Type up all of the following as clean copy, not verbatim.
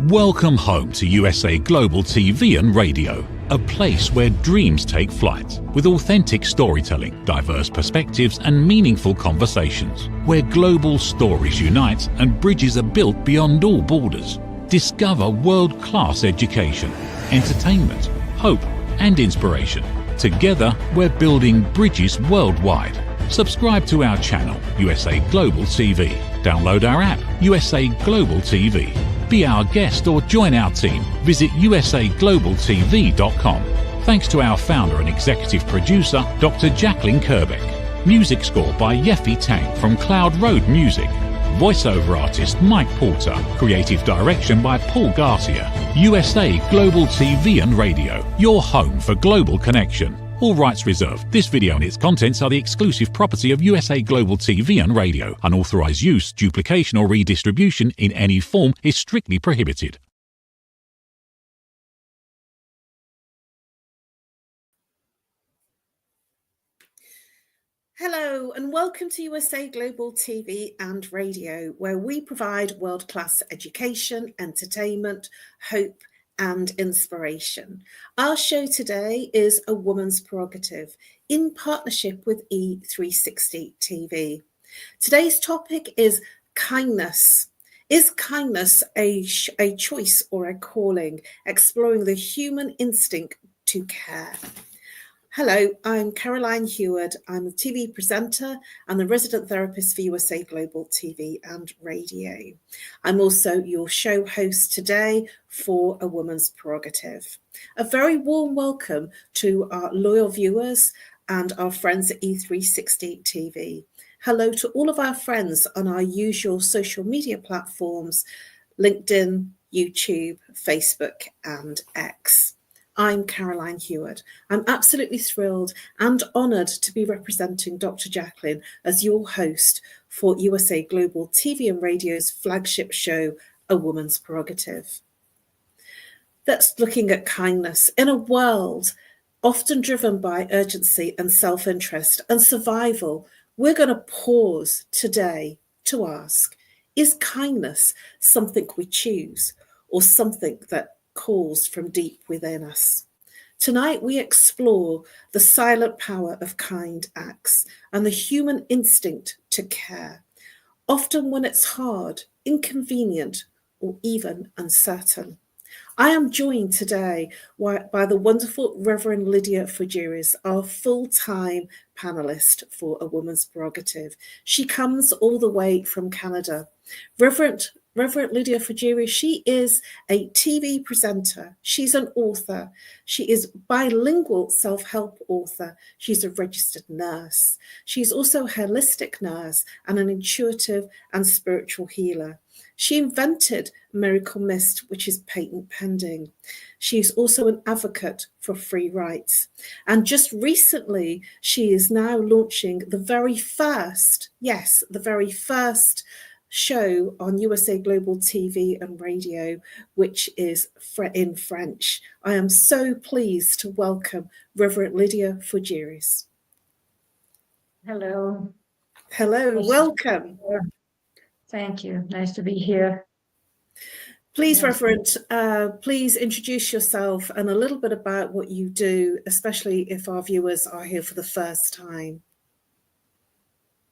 Welcome home to USA Global TV and Radio, a place where dreams take flight, with authentic storytelling, diverse perspectives and meaningful conversations, where global stories unite and bridges are built beyond all borders. Discover world-class education, entertainment, hope and inspiration. Together, we're building bridges worldwide. Subscribe to our channel, USA Global TV. Download our app, USA Global TV. Be our guest or join our team. Visit usaglobaltv.com. Thanks to our founder and executive producer, Dr. Jacqueline Kerbeck. Music score by Yeffy Tang from Cloud Road Music. Voiceover artist Mike Porter. Creative direction by Paul Garcia. USA Global TV and Radio. Your home for global connection. All rights reserved. This video and its contents are the exclusive property of USA Global TV and Radio. Unauthorized use, duplication or redistribution in any form is strictly prohibited. Hello and welcome to USA Global TV and Radio, where we provide world-class education, entertainment, hope and inspiration. Our show today is A Woman's Prerogative in partnership with E360 TV. Today's topic is kindness. Is kindness a choice or a calling? Exploring the human instinct to care. Hello, I'm Caroline HEWARD. I'm a TV presenter and the resident therapist for USA Global TV and Radio. I'm also your show host today for A Woman's Prerogative. A very warm welcome to our loyal viewers and our friends at E360 TV. Hello to all of our friends on our usual social media platforms, LinkedIn, YouTube, Facebook and X. I'm Caroline HEWARD. I'm absolutely thrilled and honoured to be representing Dr. Jacqueline as your host for USA Global TV and Radio's flagship show, A Woman's Prerogative. That's looking at kindness in a world often driven by urgency and self-interest and survival. We're going to pause today to ask, is kindness something we choose or something that calls from deep within us? Tonight we explore the silent power of kind acts and the human instinct to care, often when it's hard, inconvenient, or even uncertain. I am joined today by the wonderful Reverend LYDIA FOUGERES, our full-time panelist for A Woman's Prerogative. She comes all the way from Canada. Reverend LYDIA FOUGERES, she is a TV presenter. She's an author. She is bilingual self-help author. She's a registered nurse. She's also a holistic nurse and an intuitive and spiritual healer. She invented Miracle Mist, which is patent pending. She's also an advocate for free rights. And just recently, she is now launching the very first show on USA Global TV and Radio, which is in French. I am so pleased to welcome Reverend LYDIA FOUGERES. Hello. Hello, welcome. Thank you. Nice to be here. Please, Reverend, please introduce yourself and a little bit about what you do, especially if our viewers are here for the first time.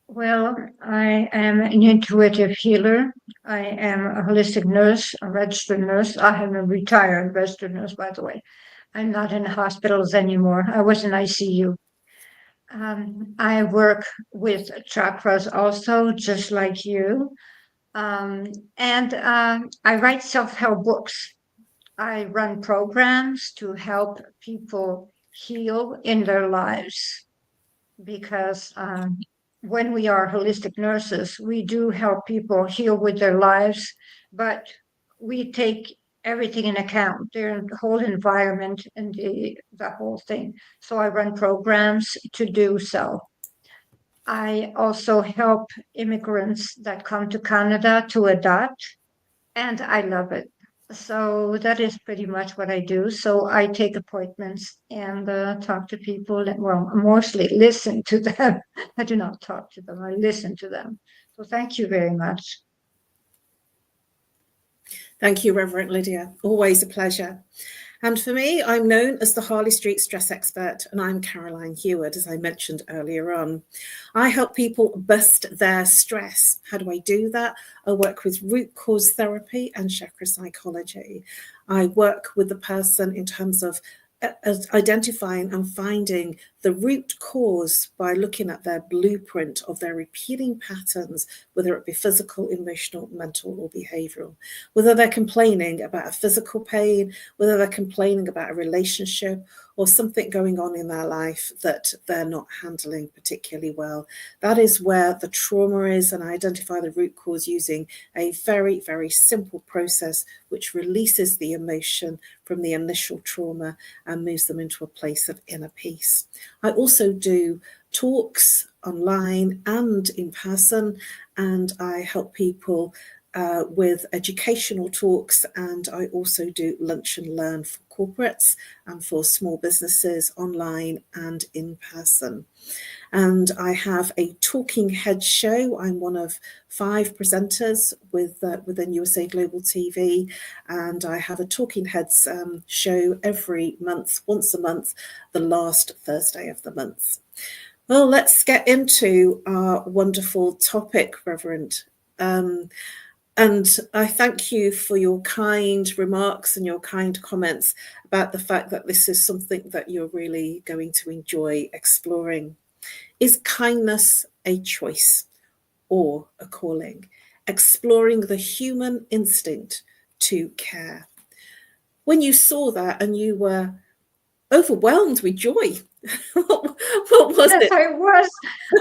Well, I am an intuitive healer. I am a holistic nurse, a registered nurse. I am a retired registered nurse, by the way. I'm not in hospitals anymore. I was in ICU. I work with chakras also, just like you. I write self-help books. I run programs to help people heal in their lives because when we are holistic nurses, we do help people heal with their lives, but we take everything in account, their whole environment and the whole thing. So I run programs to do so. I also help immigrants that come to Canada to adopt, and I love it. So that is pretty much what I do. So I take appointments and talk to people, well, mostly listen to them. I do not talk to them, I listen to them. So thank you very much. Thank you, Reverend Lydia. Always a pleasure. And for me, I'm known as the Harley Street Stress Expert, and I'm Caroline HEWARD, as I mentioned earlier on. I help people bust their stress. How do I do that? I work with root cause therapy and chakra psychology. I work with the person in terms of identifying and finding the root cause by looking at their blueprint of their repeating patterns, whether it be physical, emotional, mental, or behavioral. Whether they're complaining about a physical pain, whether they're complaining about a relationship or something going on in their life that they're not handling particularly well. That is where the trauma is, and I identify the root cause using a very, very simple process which releases the emotion from the initial trauma and moves them into a place of inner peace. I also do talks online and in person, and I help people with educational talks, and I also do lunch and learn for corporates and for small businesses online and in person. And I have a talking head show. I'm one of 5 presenters within USA Global TV, and I have a talking heads show every month, once a month, the last Thursday of the month. Well, let's get into our wonderful topic, Reverend. And I thank you for your kind remarks and your kind comments about the fact that this is something that you're really going to enjoy exploring. Is kindness a choice or a calling? Exploring the human instinct to care. When you saw that and you were overwhelmed with joy, what was Yes, it? I was.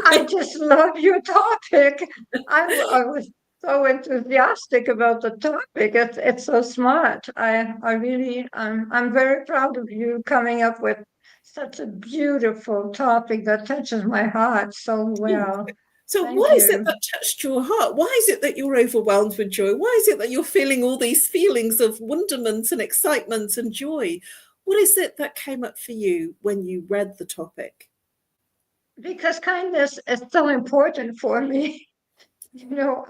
I just love your topic. I was so enthusiastic about the topic. It's so smart. I really, I'm very proud of you coming up with such a beautiful topic that touches my heart so well. So Thank why is it you. that touched your heart? Why is it that you're overwhelmed with joy? Why is it that you're feeling all these feelings of wonderment and excitement and joy? What is it that came up for you when you read the topic? Because kindness is so important for me. You know,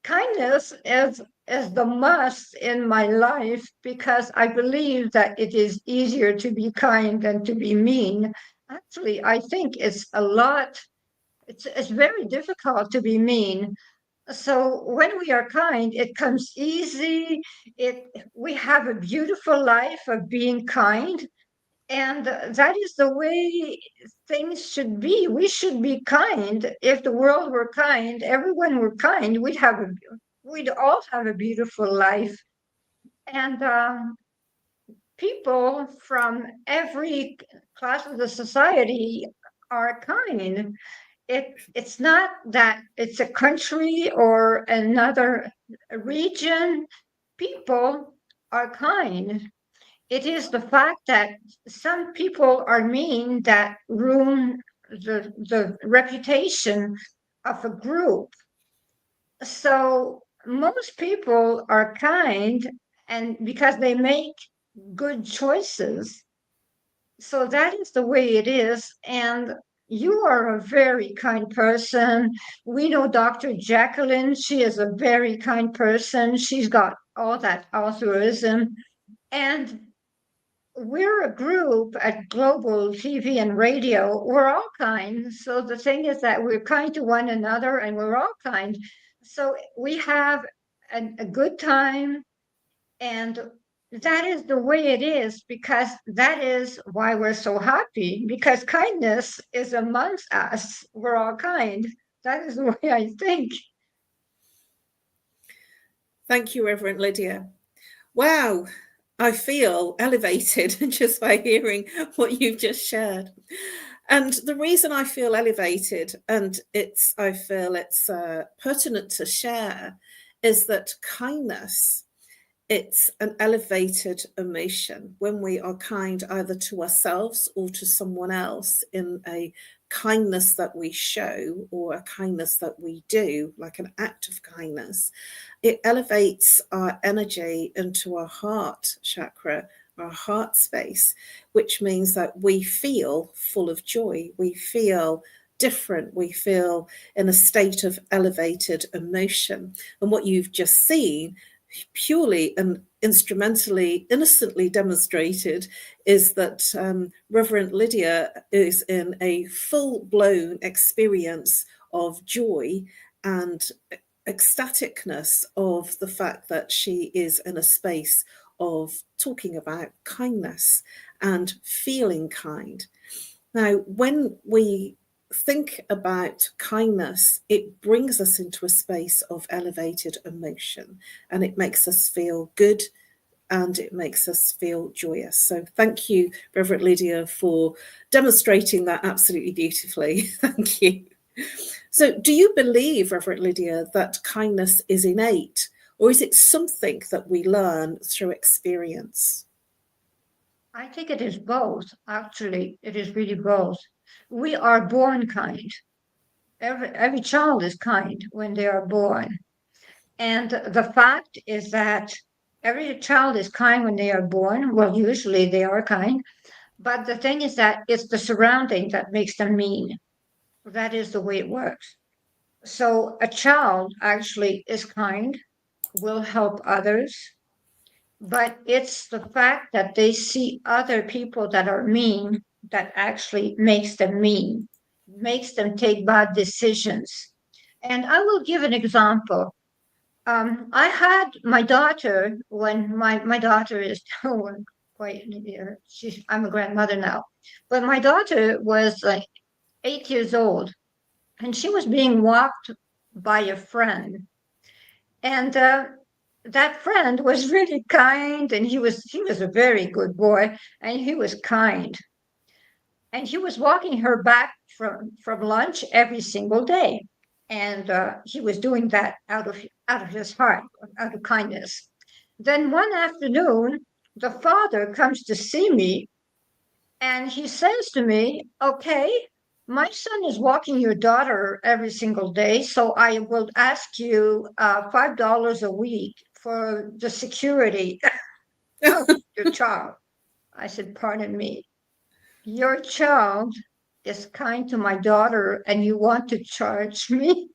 kindness is the must in my life because I believe that it is easier to be kind than to be mean. Actually, I think it's very difficult to be mean. So when we are kind, it comes easy. We have a beautiful life of being kind. And that is the way things should be. We should be kind. If the world were kind, everyone were kind, we'd all have a beautiful life. And people from every class of the society are kind. It's not that it's a country or another region. People are kind. It is the fact that some people are mean that ruin the reputation of a group. So most people are kind and because they make good choices. So that is the way it is. And you are a very kind person. We know Dr. Jacqueline. She is a very kind person. She's got all that altruism. And we're a group at Global TV and Radio. We're all kind. So the thing is that we're kind to one another and we're all kind. So we have a good time. And that is the way it is because that is why we're so happy because kindness is amongst us. We're all kind. That is the way I think. Thank you, Reverend Lydia. Wow, I feel elevated just by hearing what you've just shared. And the reason I feel elevated, and I feel it's pertinent to share, is that kindness, it's an elevated emotion when we are kind either to ourselves or to someone else in a kindness that we show or a kindness that we do, like an act of kindness. It elevates our energy into our heart chakra, our heart space, which means that we feel full of joy. We feel different. We feel in a state of elevated emotion. And what you've just seen, purely and instrumentally, innocently demonstrated is that Reverend Lydia is in a full-blown experience of joy and ecstaticness of the fact that she is in a space of talking about kindness and feeling kind. Now, when we think about kindness, it brings us into a space of elevated emotion, and it makes us feel good and it makes us feel joyous. So thank you, Reverend Lydia, for demonstrating that absolutely beautifully. Thank you. So do you believe, Reverend Lydia, that kindness is innate, or is it something that we learn through experience? I think it is both, actually. It is really both. We are born kind. Every child is kind when they are born. And the fact is that every child is kind when they are born. Well, usually they are kind. But the thing is that it's the surrounding that makes them mean. That is the way it works. So a child actually is kind, will help others, but it's the fact that they see other people that are mean that actually makes them mean, makes them take bad decisions. And I will give an example. I had my daughter when my daughter is quite, I'm a grandmother now, but my daughter was like 8 years old, and she was being walked by a friend, and that friend was really kind, and he was a very good boy, and he was kind, and he was walking her back from lunch every single day, and he was doing that out of his heart, out of kindness. Then one afternoon, the father comes to see me, and he says to me, "Okay, my son is walking your daughter every single day, so I will ask you $5 a week for the security of your child." I said, "Pardon me, your child is kind to my daughter and you want to charge me?"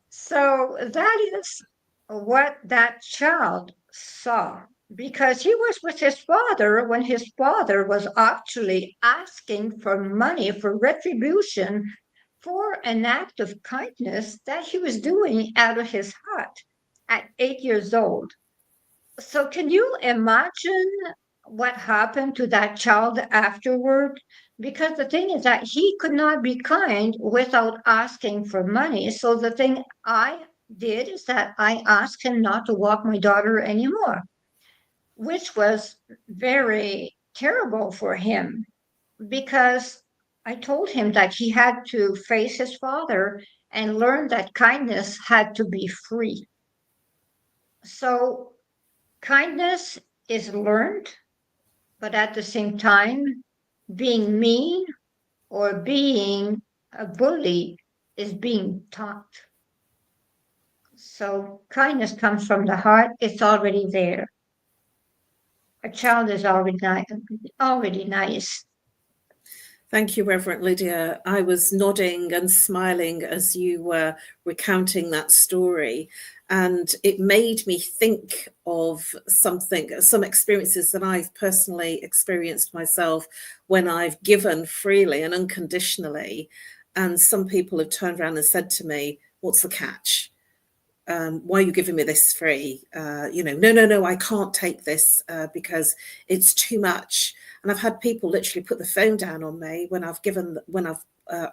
So that is what that child saw, because he was with his father when his father was actually asking for money for retribution for an act of kindness that he was doing out of his heart at 8 years old. So can you imagine what happened to that child afterward? Because the thing is that he could not be kind without asking for money. So the thing I did is that I asked him not to walk my daughter anymore, which was very terrible for him, because I told him that he had to face his father and learn that kindness had to be free. So kindness is learned, but at the same time, being mean or being a bully is being taught. So kindness comes from the heart, it's already there. A child is already nice. Thank you, Reverend Lydia. I was nodding and smiling as you were recounting that story, and it made me think of some experiences that I've personally experienced myself when I've given freely and unconditionally, and some people have turned around and said to me, "What's the catch? Why are you giving me this free? No, I can't take this because it's too much." And I've had people literally put the phone down on me when I've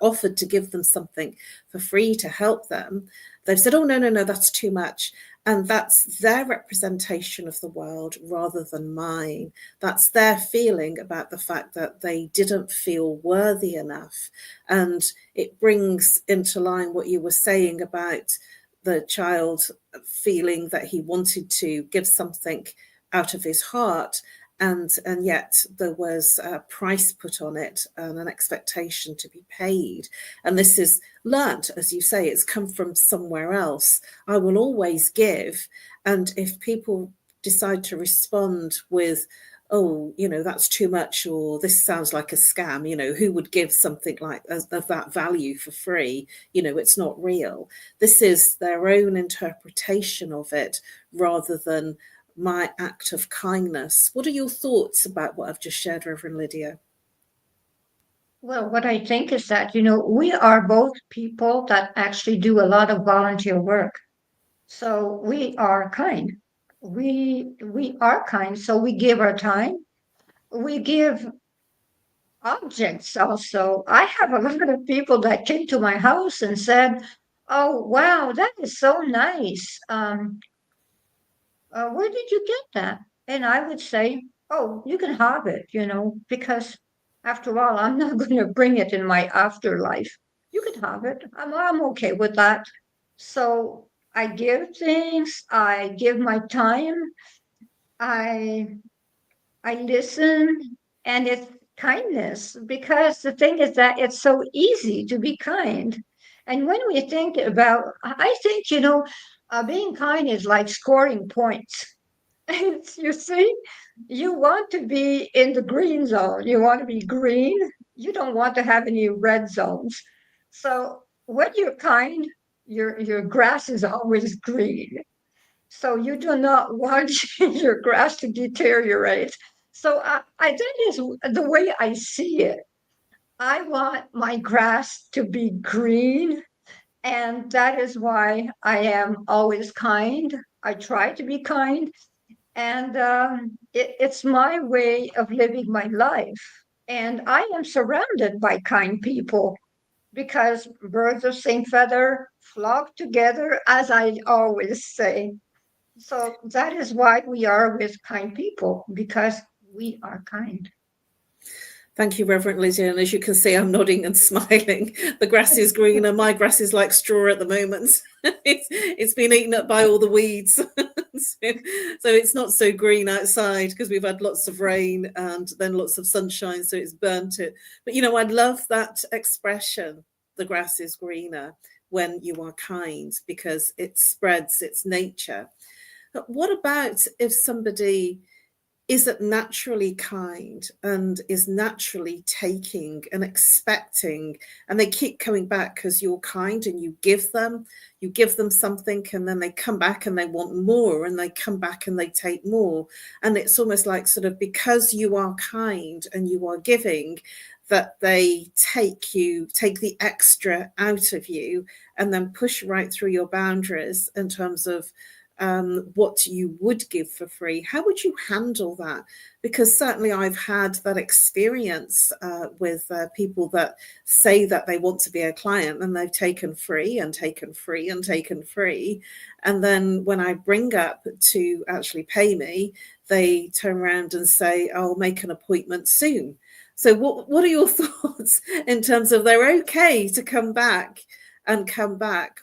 offered to give them something for free to help them. They've said, "Oh, no, that's too much." And that's their representation of the world rather than mine. That's their feeling about the fact that they didn't feel worthy enough. And it brings into line what you were saying about the child feeling that he wanted to give something out of his heart, and yet there was a price put on it and an expectation to be paid. And this is learnt, as you say, it's come from somewhere else. I will always give, and if people decide to respond with oh, that's too much, or this sounds like a scam. Who would give something like of that value for free? It's not real. This is their own interpretation of it rather than my act of kindness. What are your thoughts about what I've just shared, Reverend Lydia? Well, what I think is that, we are both people that actually do a lot of volunteer work. So we are kind. We are kind. So we give our time. We give objects also. I have a lot of people that came to my house and said, "Oh, wow, that is so nice. Where did you get that?" And I would say, "Oh, you can have it, because after all, I'm not going to bring it in my afterlife. You can have it. I'm okay with that." So I give things, I give my time, I I listen, and it's kindness, because the thing is that it's so easy to be kind. And when we think about, I think, being kind is like scoring points. You see, you want to be in the green zone. You want to be green. You don't want to have any red zones. So when you're kind, your grass is always green. So you do not want your grass to deteriorate. So that is the way I see it. I want my grass to be green, and that is why I am always kind. I try to be kind, and it's my way of living my life. And I am surrounded by kind people, because birds of same feather flock together, as I always say. So that is why we are with kind people, because we are kind. Thank you, Reverend Lydia. And as you can see, I'm nodding and smiling. The grass is green and my grass is like straw at the moment. It's been eaten up by all the weeds. So it's not so green outside because we've had lots of rain and then lots of sunshine, so it's burnt it. But, I love that expression, the grass is greener, when you are kind, because it spreads its nature. But what about if somebody isn't naturally kind and is naturally taking and expecting, and they keep coming back because you're kind and you give them something, and then they come back and they want more, and they come back and they take more, and it's almost like sort of because you are kind and you are giving, that they take the extra out of you and then push right through your boundaries in terms of what you would give for free. How would you handle that? Because certainly I've had that experience with people that say that they want to be a client, and they've taken free and taken free and taken free. And then when I bring up to actually pay me, they turn around and say, "I'll make an appointment soon." So what are your thoughts in terms of they're okay to come back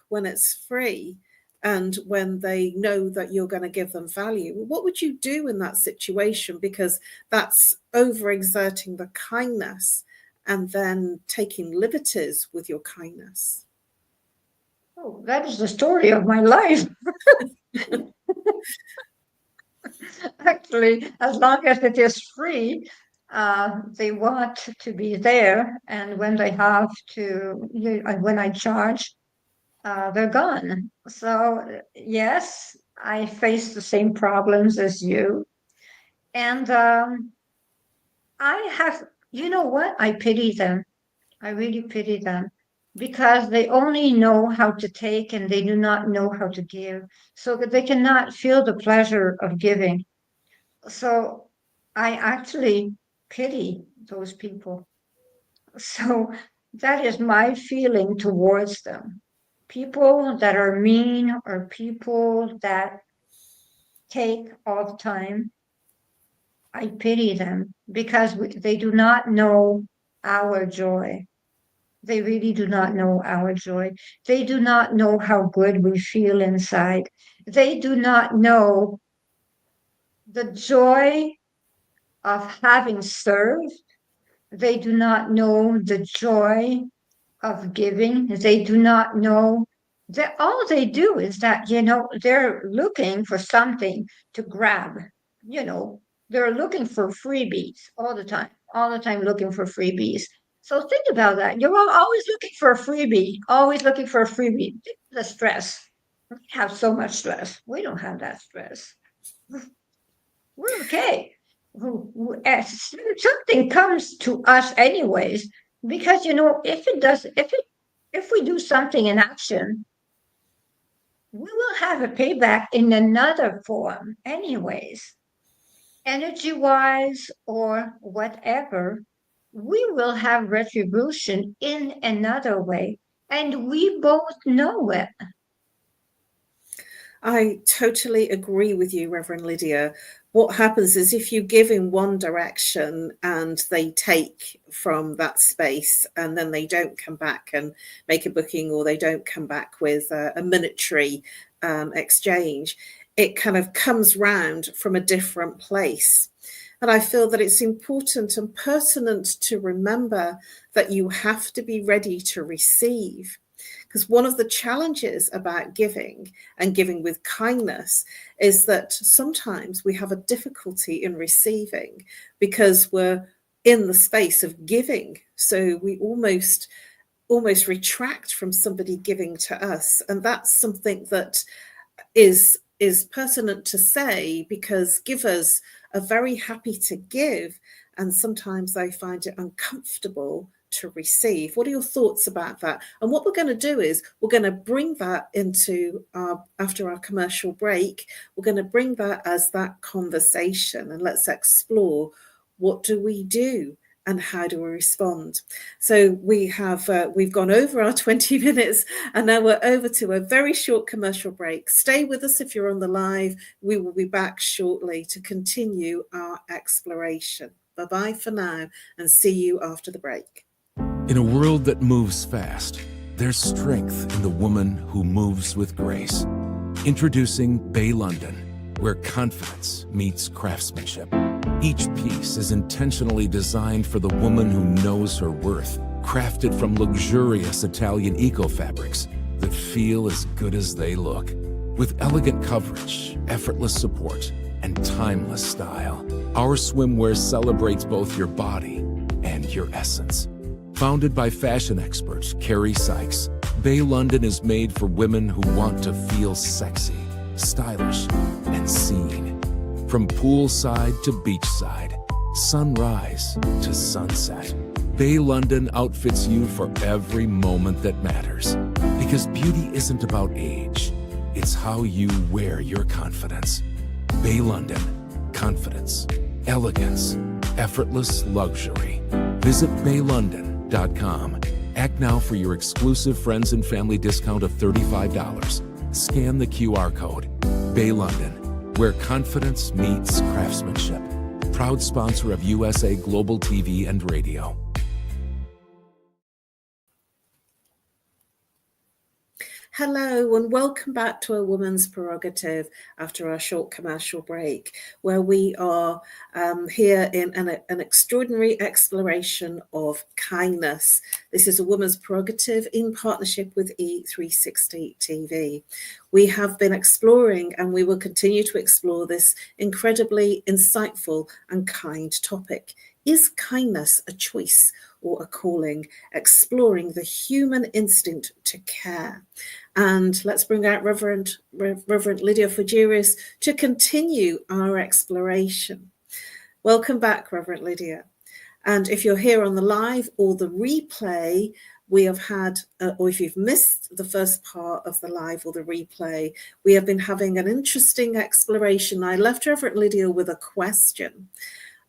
when it's free, and when they know that you're going to give them value? What would you do in that situation? Because that's overexerting the kindness and then taking liberties with your kindness. Oh, that is the story of my life. Actually, as long as it is free, they want to be there. And when they have to, when I charge, they're gone. So yes, I face the same problems as you. And I have, you know what? I pity them. I really pity them, because they only know how to take and they do not know how to give. So that they cannot feel the pleasure of giving. So I actually pity those people. So that is my feeling towards them. People that are mean, or people that take all the time, I pity them, because they do not know our joy. They really do not know our joy. They do not know how good we feel inside. They do not know the joy of having served. They do not know the joy of giving. They do not know that all they do is that, they're looking for something to grab, they're looking for freebies all the time looking for freebies. So think about that. You're always looking for a freebie, always looking for a freebie. The stress. We have so much stress. We don't have that stress. We're okay. Something comes to us anyways, because if we do something in action, we will have a payback in another form anyways. Energy wise or whatever, we will have retribution in another way. And we both know it. I totally agree with you, Reverend Lydia. What happens is if you give in one direction and they take from that space and then they don't come back and make a booking, or they don't come back with a monetary exchange, it kind of comes round from a different place. And I feel that it's important and pertinent to remember that you have to be ready to receive. Because one of the challenges about giving and giving with kindness is that sometimes we have a difficulty in receiving because we're in the space of giving. So we almost retract from somebody giving to us. And that's something that is pertinent to say, because givers are very happy to give, and sometimes they find it uncomfortable to receive. What are your thoughts about that? And what we're going to do is we're going to bring that into after our commercial break, we're going to bring that as that conversation, and let's explore, what do we do and how do we respond? So we've gone over our 20 minutes, and now we're over to a very short commercial break. Stay with us if you're on the live. We will be back shortly to continue our exploration. Bye-bye for now, and see you after the break. In a world that moves fast, there's strength in the woman who moves with grace. Introducing Bay London, where confidence meets craftsmanship. Each piece is intentionally designed for the woman who knows her worth, crafted from luxurious Italian eco-fabrics that feel as good as they look. With elegant coverage, effortless support, and timeless style, our swimwear celebrates both your body and your essence. Founded by fashion expert Carrie Sykes, Bay London is made for women who want to feel sexy, stylish, and seen. From poolside to beachside, sunrise to sunset, Bay London outfits you for every moment that matters. Because beauty isn't about age, it's how you wear your confidence. Bay London, confidence, elegance, effortless luxury. Visit baylondon.com. Act now for your exclusive friends and family discount of $35. Scan the QR code. Bay London, where confidence meets craftsmanship. Proud sponsor of USA Global TV and Radio. Hello and welcome back to A Woman's Prerogative after our short commercial break, where we are here in an extraordinary exploration of kindness. This is A Woman's Prerogative in partnership with E360 TV. We have been exploring, and we will continue to explore, this incredibly insightful and kind topic. Is kindness a choice or a calling? Exploring the human instinct to care. And let's bring out Reverend Lydia FOUGERES to continue our exploration. Welcome back, Reverend Lydia. And if you're here on the live or the replay, we have had, or if you've missed the first part of the live or the replay, we have been having an interesting exploration. I left Reverend Lydia with a question,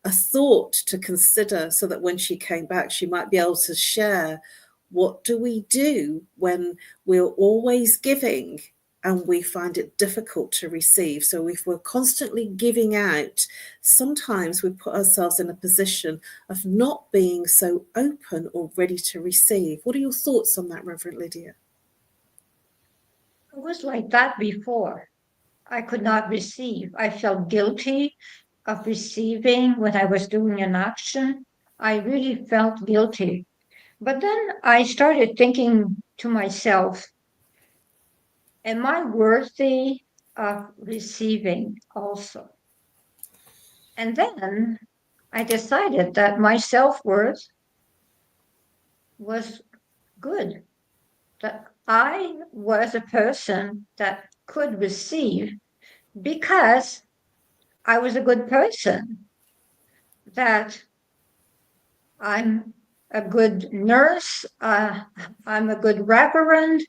a thought to consider, so that when she came back, she might be able to share, what do we do when we're always giving and we find it difficult to receive? So if we're constantly giving out, sometimes we put ourselves in a position of not being so open or ready to receive. What are your thoughts on that, Reverend Lydia? It was like that before. I could not receive. I felt guilty of receiving when I was doing an action. I really felt guilty. But then I started thinking to myself, am I worthy of receiving also? And then I decided that my self-worth was good, that I was a person that could receive because I was a good person, that I'm a good nurse, I'm a good reverend,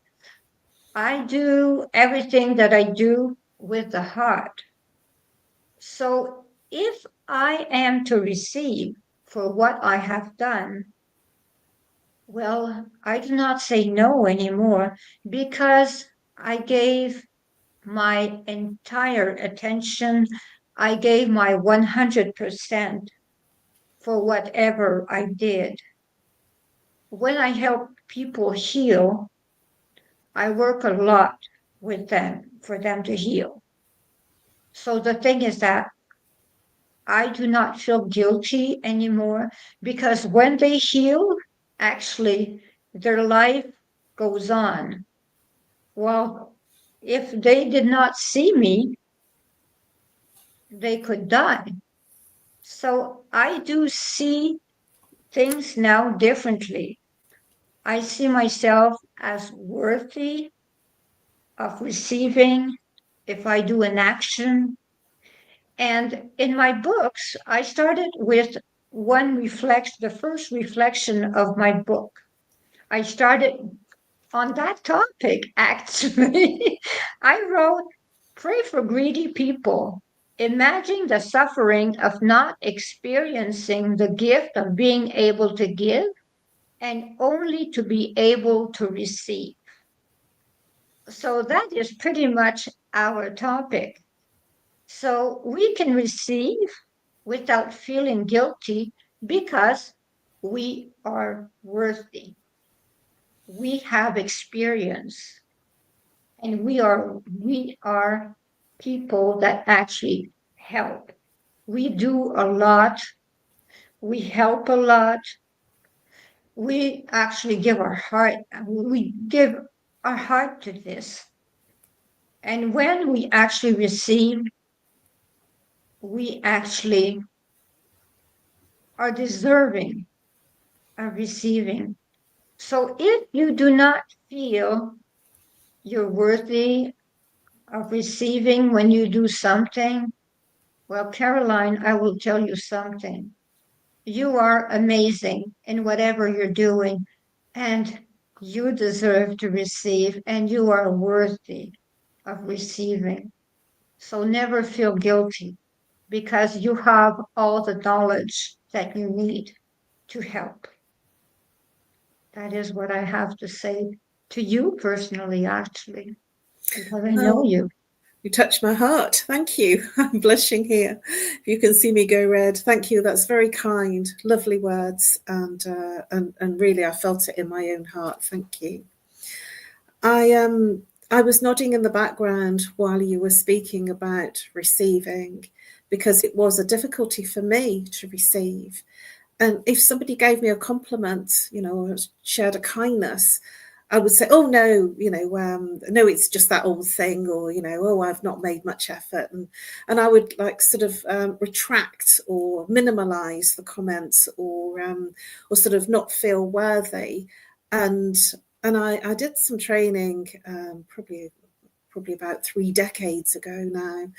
I do everything that I do with the heart. So if I am to receive for what I have done, well, I do not say no anymore because I gave my entire attention, I gave my 100% for whatever I did. When I help people heal, I work a lot with them for them to heal. So the thing is that I do not feel guilty anymore because when they heal, actually, their life goes on. Well, if they did not see me, they could die. So I do see things now differently. I see myself as worthy of receiving if I do an action. And in my books, I started with the first reflection of my book. I started on that topic, actually. I wrote, "Pray for greedy people. Imagine the suffering of not experiencing the gift of being able to give and only to be able to receive." So that is pretty much our topic. So we can receive without feeling guilty because we are worthy. We have experience, and we are people that actually help. We do a lot. We help a lot. We actually give our heart. We give our heart to this. And when we actually receive, we actually are deserving of receiving. So if you do not feel you're worthy of receiving when you do something, well, Caroline, I will tell you something. You are amazing in whatever you're doing, and you deserve to receive, and you are worthy of receiving. So never feel guilty because you have all the knowledge that you need to help. That is what I have to say to you personally, actually, because I know you. You touched my heart. Thank you. I'm blushing here. If you can see me go red. Thank you. That's very kind. Lovely words. And really, I felt it in my own heart. Thank you. I was nodding in the background while you were speaking about receiving, because it was a difficulty for me to receive. And if somebody gave me a compliment, or shared a kindness, I would say, "Oh no, no, it's just that old thing," or "Oh, I've not made much effort," and I would sort of retract or minimalize the comments, or sort of not feel worthy. And I did some training, probably about 3 decades ago now.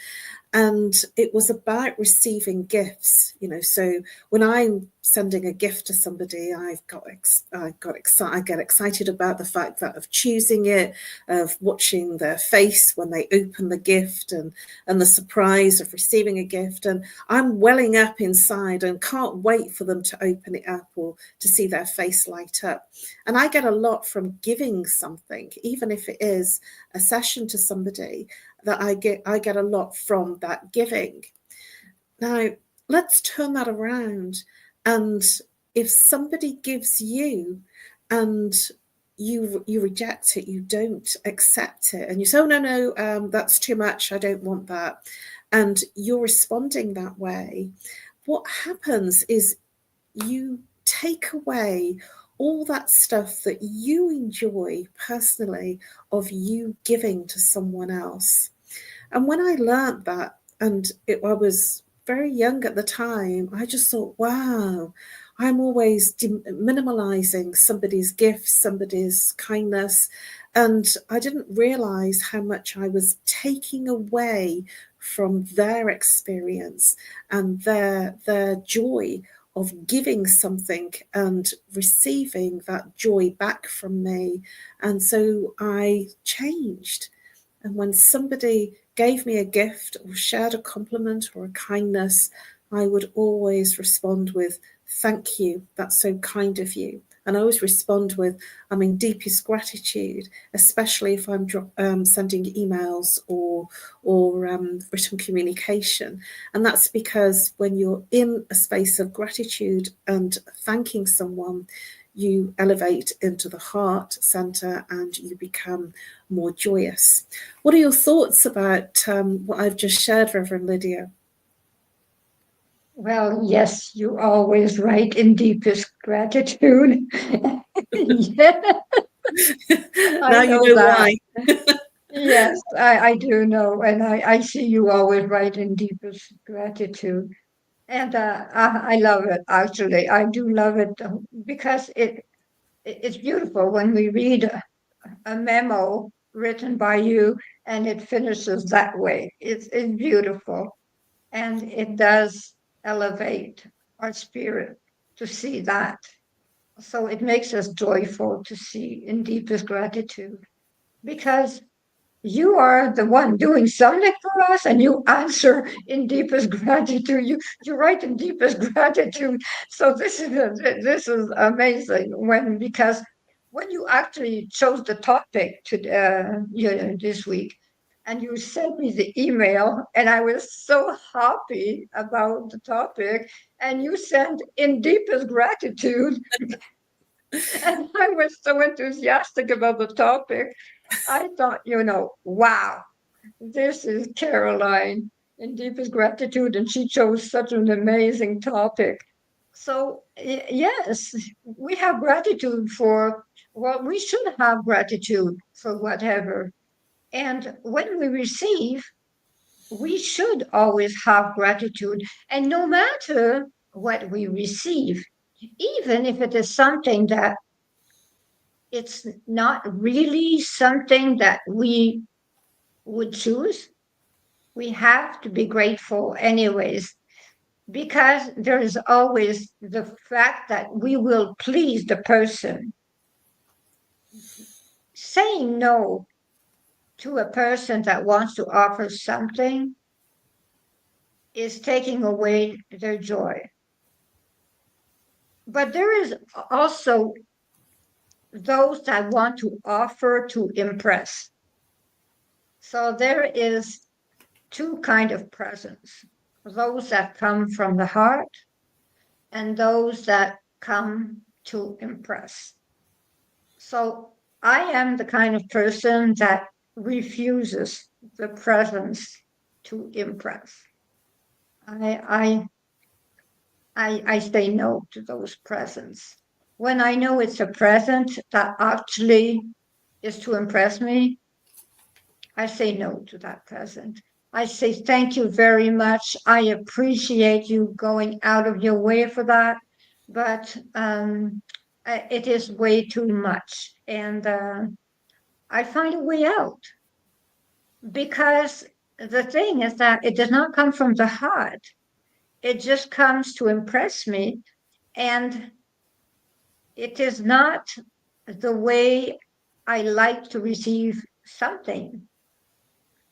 And it was about receiving gifts, so when I'm sending a gift to somebody, I get excited about the fact that of choosing it, of watching their face when they open the gift, and the surprise of receiving a gift. And I'm welling up inside and can't wait for them to open it up or to see their face light up. And I get a lot from giving something, even if it is a session to somebody, that I get a lot from that giving. Now, let's turn that around. And if somebody gives you and you reject it, you don't accept it, and you say, "Oh, no, that's too much, I don't want that," and you're responding that way, what happens is you take away all that stuff that you enjoy personally of you giving to someone else. And when I learned that, and I was very young at the time, I just thought, wow, I'm always minimalizing somebody's gifts, somebody's kindness. And I didn't realize how much I was taking away from their experience and their joy of giving something and receiving that joy back from me. And so I changed. And when somebody gave me a gift or shared a compliment or a kindness, I would always respond with, thank you, that's so kind of you. And I always respond with, I'm in deepest gratitude, especially if I'm sending emails or written communication. And that's because when you're in a space of gratitude and thanking someone, you elevate into the heart center and you become more joyous. What are your thoughts about what I've just shared, Reverend Lydia? Well, yes, you always write in deepest gratitude. Yeah, Now I you know know that. why. Yes, I do know. And I see you always write in deepest gratitude. And I love it, actually. I do love it because it's beautiful when we read a memo written by you and it finishes that way. It's beautiful. And it does elevate our spirit to see that. So it makes us joyful to see in deepest gratitude because you are the one doing something for us and you answer in deepest gratitude. You write in deepest gratitude. So this is amazing because when you actually chose the topic to this week, and you sent me the email, and I was so happy about the topic, and you sent in deepest gratitude, and I was so enthusiastic about the topic. I thought, wow, this is Caroline in deepest gratitude, and she chose such an amazing topic. So, yes, we have gratitude we should have gratitude for whatever. And when we receive, we should always have gratitude. And no matter what we receive, even if it is something that it's not really something that we would choose, we have to be grateful anyways, because there is always the fact that we will please the person. Saying no to a person that wants to offer something is taking away their joy. But there is also those that want to offer to impress. So there is two kind of presents, those that come from the heart and those that come to impress. So I am the kind of person that refuses the presents to impress. I say no to those presents. When I know it's a present that actually is to impress me, I say no to that present. I say, thank you very much. I appreciate you going out of your way for that, but it is way too much. And I find a way out, because the thing is that it does not come from the heart. It just comes to impress me. And it is not the way I like to receive something.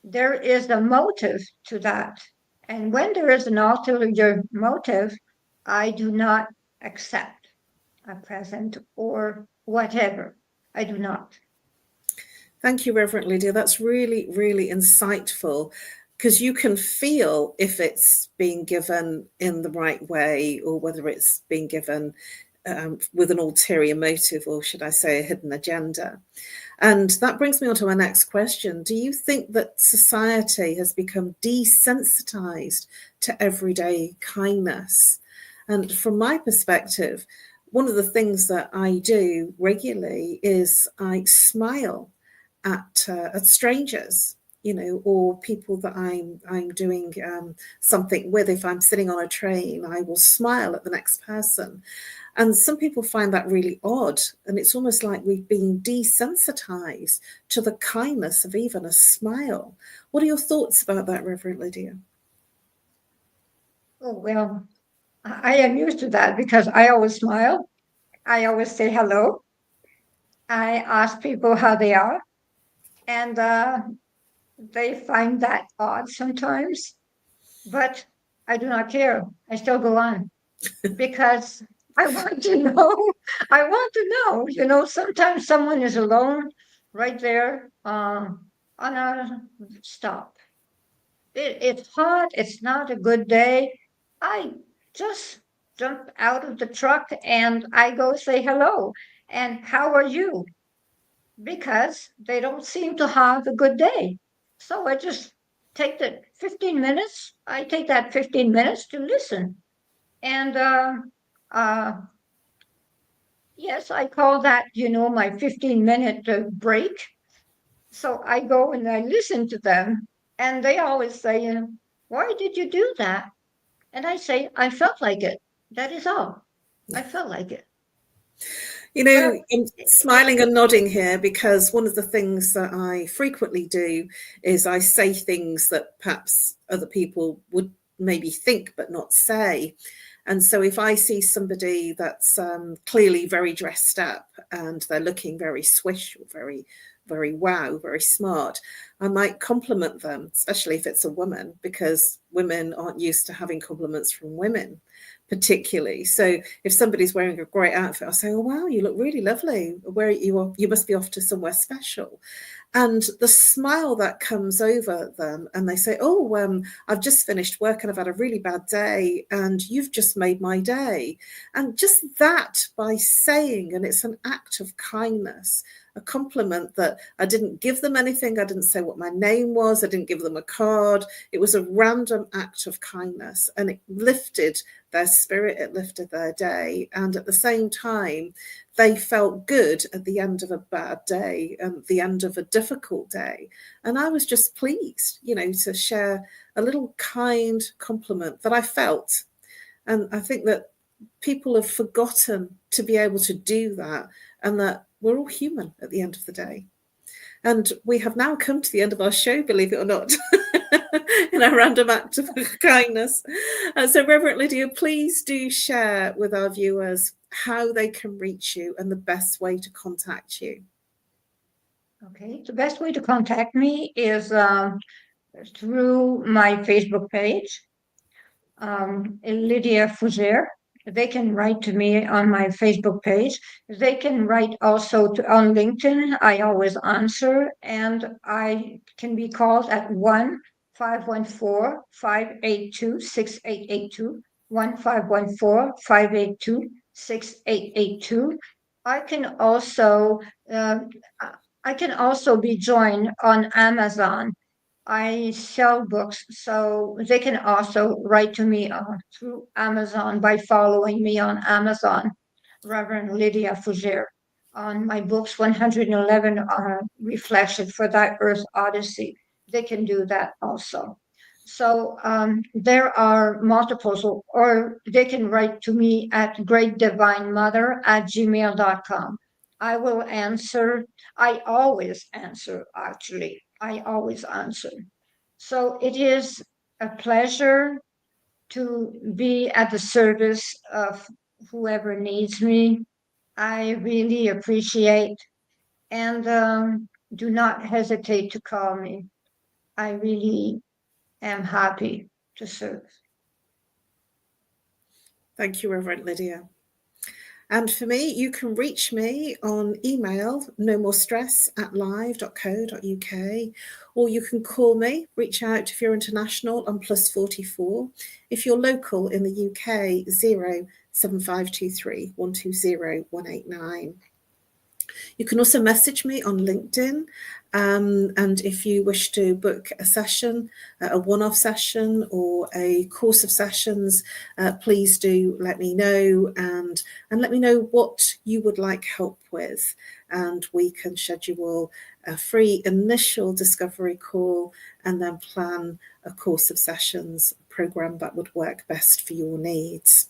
There is a motive to that. And when there is an ulterior motive, I do not accept a present or whatever. I do not. Thank you, Reverend Lydia. That's really, really insightful, because you can feel if it's being given in the right way or whether it's being given with an ulterior motive, or should I say a hidden agenda. And that brings me on to my next question. Do you think that society has become desensitized to everyday kindness? And from my perspective, one of the things that I do regularly is I smile at strangers. you know, or people that I'm doing something with. If I'm sitting on a train, I will smile at the next person. And some people find that really odd. And it's almost like we've been desensitized to the kindness of even a smile. What are your thoughts about that, Reverend Lydia? Oh, well, I am used to that because I always smile. I always say hello. I ask people how they are. And they find that odd sometimes. But I do not care. I still go on because I want to know. I want to know. You know, sometimes someone is alone right there on a stop. It's hot. It's not a good day. I just jump out of the truck and I go say hello. And how are you? Because they don't seem to have a good day. So I just take the 15 minutes. I take that 15 minutes to listen. And yes, I call that, you know, my 15-minute break. So I go and I listen to them. And they always say, why did you do that? And I say, I felt like it. That is all. I felt like it. You know, Well, I'm smiling and nodding here because one of the things that I frequently do is I say things that perhaps other people would maybe think but not say. And so if I see somebody that's clearly very dressed up and they're looking very swish or very wow, very smart, I might compliment them, especially if it's a woman, because women aren't used to having compliments from women particularly. So if somebody's wearing a great outfit, I'll say, oh wow, you look really lovely. Where you must be off to somewhere special. And the smile that comes over them, and they say, oh, I've just finished work and I've had a really bad day and you've just made my day. And just that by saying, and it's an act of kindness, a compliment that I didn't give them anything. I didn't say what my name was. I didn't give them a card. It was a random act of kindness, and it lifted their spirit. It lifted their day. And at the same time, they felt good at the end of a bad day and the end of a difficult day. And I was just pleased, you know, to share a little kind compliment that I felt. And I think that people have forgotten to be able to do that, and that we're all human at the end of the day. And we have now come to the end of our show, believe it or not, in our random act of kindness. So Reverend Lydia, please do share with our viewers how they can reach you and the best way to contact you. Okay, the best way to contact me is through my Facebook page, Lydia Fougere. They can write to me on my Facebook page. They can write also on LinkedIn. I always answer, and I can be called at 1-514-582-6882, 1-514-582-6882. I can also be joined on Amazon. I sell books, so they can also write to me through Amazon by following me on Amazon, Reverend Lydia Fougere, on my books 111 Reflection for Thy Earth Odyssey. They can do that also. So there are multiples, or they can write to me at greatdivinemother@gmail.com. I will answer. I always answer, actually. I always answer. So it is a pleasure to be at the service of whoever needs me. I really appreciate, and do not hesitate to call me. I really am happy to serve. Thank you, Reverend Lydia. And for me, you can reach me on email, nomorestress@live.co.uk, or you can call me, reach out if you're international on +44. If you're local in the UK, 07523 120 189. You can also message me on LinkedIn. And if you wish to book a session, a one-off session or a course of sessions, please do let me know, and let me know what you would like help with. And we can schedule a free initial discovery call, and then plan a course of sessions program that would work best for your needs.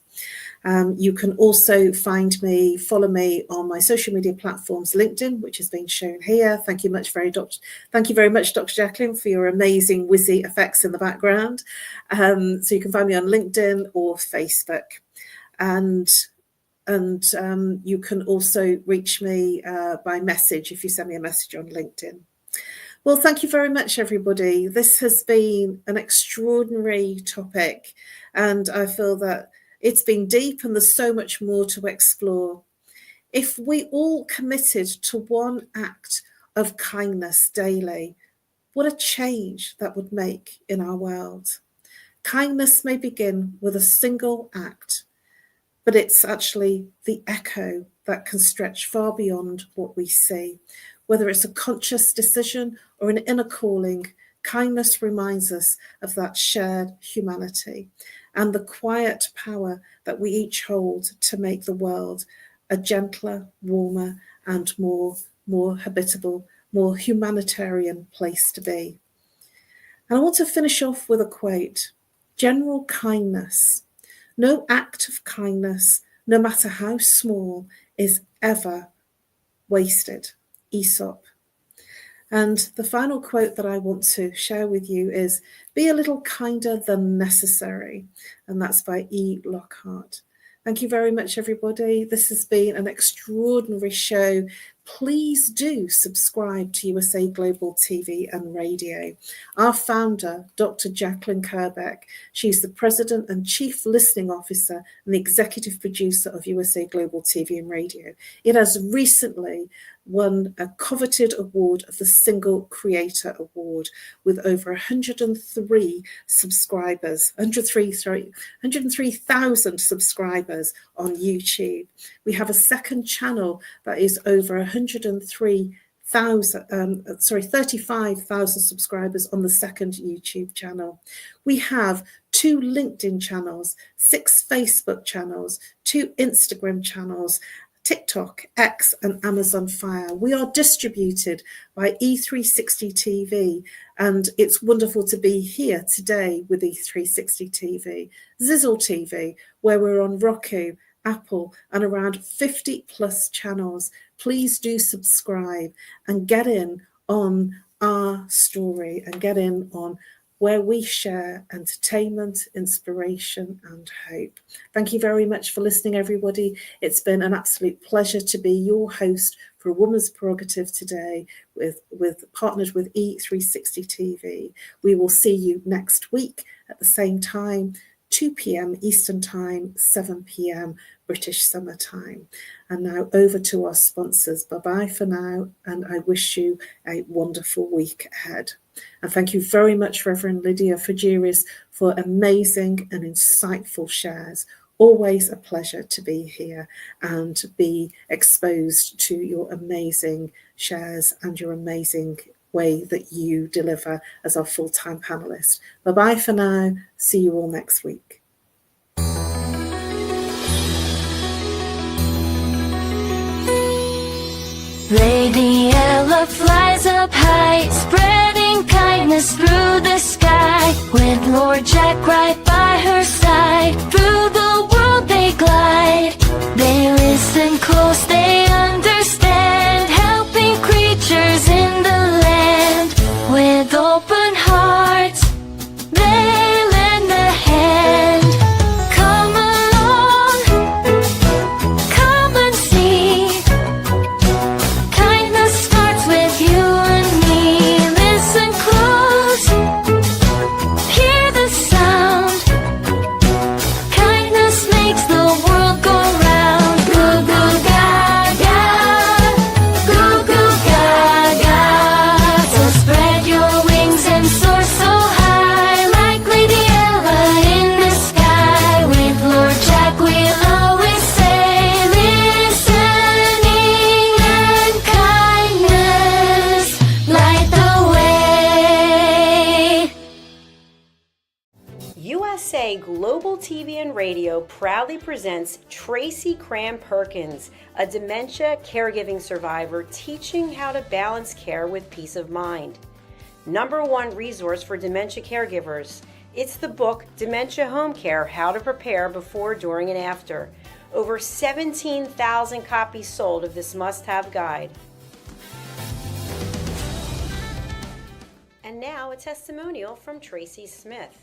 You can also follow me on my social media platforms, LinkedIn, which has been shown here. Thank you very much, Dr. Jacqueline, for your amazing whizzy effects in the background. So you can find me on LinkedIn or Facebook. And you can also reach me by message if you send me a message on LinkedIn. Well, thank you very much, everybody. This has been an extraordinary topic, and I feel that it's been deep and there's so much more to explore. If we all committed to one act of kindness daily, what a change that would make in our world. Kindness may begin with a single act, but it's actually the echo that can stretch far beyond what we see. Whether it's a conscious decision or an inner calling, kindness reminds us of that shared humanity and the quiet power that we each hold to make the world a gentler, warmer, and more habitable, more humanitarian place to be. And I want to finish off with a quote: general kindness. No act of kindness, no matter how small, is ever wasted. Aesop. And the final quote that I want to share with you is, be a little kinder than necessary. And that's by E. Lockhart. Thank you very much, everybody. This has been an extraordinary show. Please do subscribe to USA Global TV and Radio. Our founder, Dr. Jacqueline Kerbeck, she's the President and Chief Listening Officer and the Executive Producer of USA Global TV and Radio. It has recently won a coveted award of the Single Creator Award with over 103,000 subscribers on YouTube. We have a second channel that is over 35,000 subscribers on the second YouTube channel. We have 2 LinkedIn channels, 6 Facebook channels, 2 Instagram channels, TikTok, X, and Amazon Fire. We are distributed by E360 TV, and it's wonderful to be here today with E360 TV. Zizzle TV, where we're on Roku, Apple, and around 50 plus channels. Please do subscribe and get in on our story and get in on where we share entertainment, inspiration, and hope. Thank you very much for listening, everybody. It's been an absolute pleasure to be your host for A Woman's Prerogative today, partnered with E360 TV. We will see you next week at the same time, 2 p.m. Eastern Time, 7 p.m. British Summer Time. And now over to our sponsors. Bye-bye for now, and I wish you a wonderful week ahead. And thank you very much, Reverend LYDIA FOUGERES, for amazing and insightful shares. Always a pleasure to be here and be exposed to your amazing shares and your amazing way that you deliver as our full-time panelist. Bye-bye for now. See you all next week. Lady Ella flies up high, spreading kindness through the sky. With Lord Jack right by her side, through the world they glide. They listen close, they understand, helping creatures in the land. With open hearts, they lend a hand. Come along, come and see. Kindness starts with you and me. Listen close, hear the sound. Kindness makes the world go round. Goo goo gaga. Global TV and Radio proudly presents Tracy Cram Perkins, a dementia caregiving survivor teaching how to balance care with peace of mind. #1 resource for dementia caregivers. It's the book Dementia Home Care: How to Prepare Before, During, and After. Over 17,000 copies sold of this must-have guide. And now a testimonial from Tracy Smith.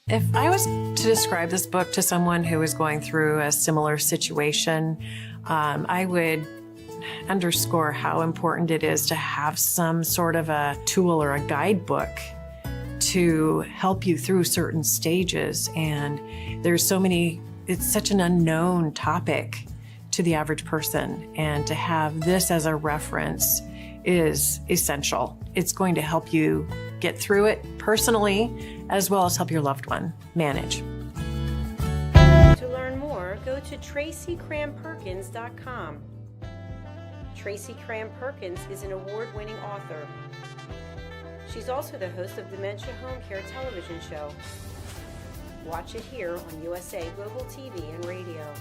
If I was to describe this book to someone who is going through a similar situation, I would underscore how important it is to have some sort of a tool or a guidebook to help you through certain stages. And there's so many, it's such an unknown topic to the average person. And to have this as a reference is essential. It's going to help you get through it personally, as well as help your loved one manage. To learn more, go to TracyCramPerkins.com. Tracy Cram Perkins is an award-winning author. She's also the host of Dementia Home Care television show. Watch it here on USA Global TV and Radio.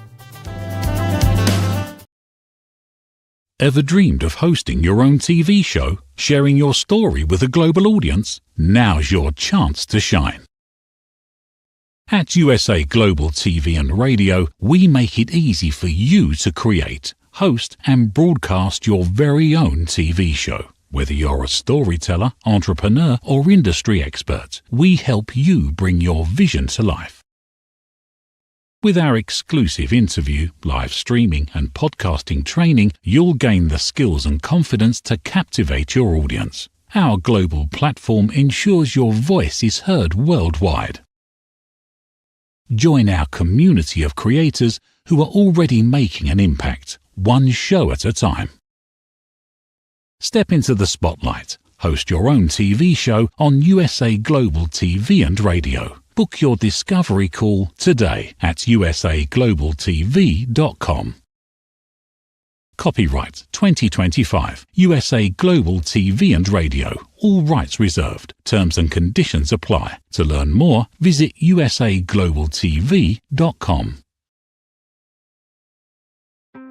Ever dreamed of hosting your own TV show, sharing your story with a global audience? Now's your chance to shine. At USA Global TV and Radio, we make it easy for you to create, host, and broadcast your very own TV show. Whether you're a storyteller, entrepreneur, or industry expert, we help you bring your vision to life. With our exclusive interview, live streaming, and podcasting training, you'll gain the skills and confidence to captivate your audience. Our global platform ensures your voice is heard worldwide. Join our community of creators who are already making an impact, one show at a time. Step into the spotlight. Host your own TV show on USA Global TV and Radio. Book your discovery call today at usaglobaltv.com. Copyright 2025, USA Global TV and Radio. All rights reserved. Terms and conditions apply. To learn more, visit usaglobaltv.com.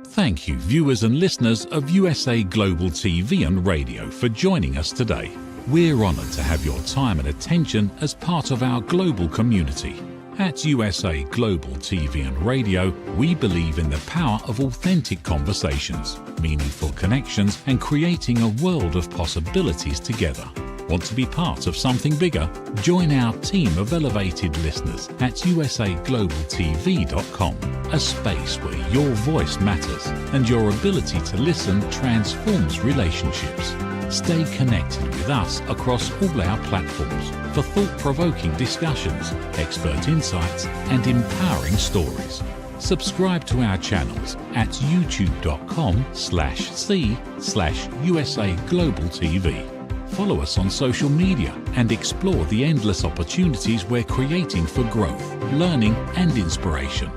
Thank you, viewers and listeners of USA Global TV and Radio, for joining us today. We're honoured to have your time and attention as part of our global community. At USA Global TV and Radio, we believe in the power of authentic conversations, meaningful connections, and creating a world of possibilities together. Want to be part of something bigger? Join our team of elevated listeners at usaglobaltv.com, a space where your voice matters and your ability to listen transforms relationships. Stay connected with us across all our platforms for thought-provoking discussions, expert insights, and empowering stories. Subscribe to our channels at youtube.com/c/USA Global TV. Follow us on social media and explore the endless opportunities we're creating for growth, learning, and inspiration.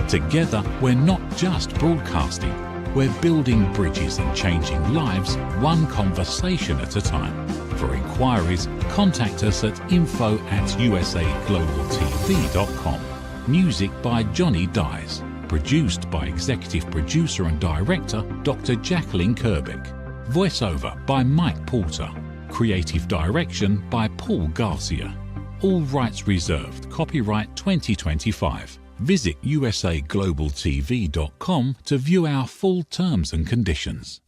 Together, we're not just broadcasting. We're building bridges and changing lives, one conversation at a time. For inquiries, contact us at info@usaglobaltv.com. Music by Johnny Dyes. Produced by Executive Producer and Director Dr. Jacqueline Kerbeck. Voiceover by Mike Porter. Creative Direction by Paul Garcia. All rights reserved. Copyright 2025. Visit usaglobaltv.com to view our full terms and conditions.